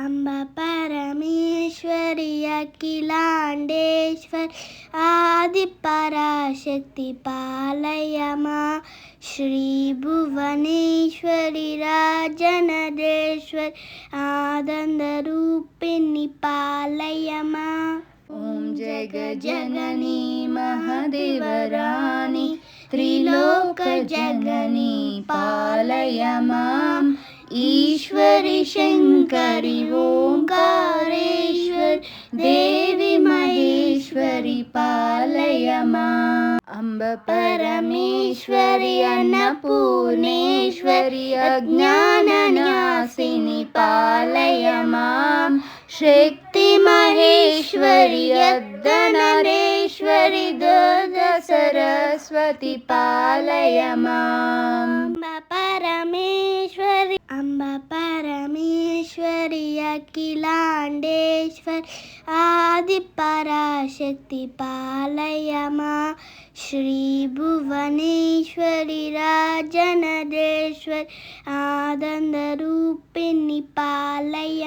अम्ब परमेश्वरी अखिलांडेश्वर आदिपराशक्ति पालय मां श्री भुवनेश्वरी राजनरेश्वर आनंदरूपिणी पालय मां ओम जगजननी महदेवरानी त्रिलोकजननी पालय मां ईश्वरी शंकरी ओंकारेश्वर देवी महेश्वरी पालय मां अम्ब परमेश्वरी अन्नपूर्णेश्वरी अज्ञाननाशिनी पालय मां शक्ति महेश्वरी अर्धनारीश्वरी दुर्गा सरस्वती पालय मां अम्ब परमेश्वरी अखिलांडेश्वर आदिपराशक्ति पालय मां श्री भुवनेश्वरी राजनरेश्वर आनंदरूपिणी पालय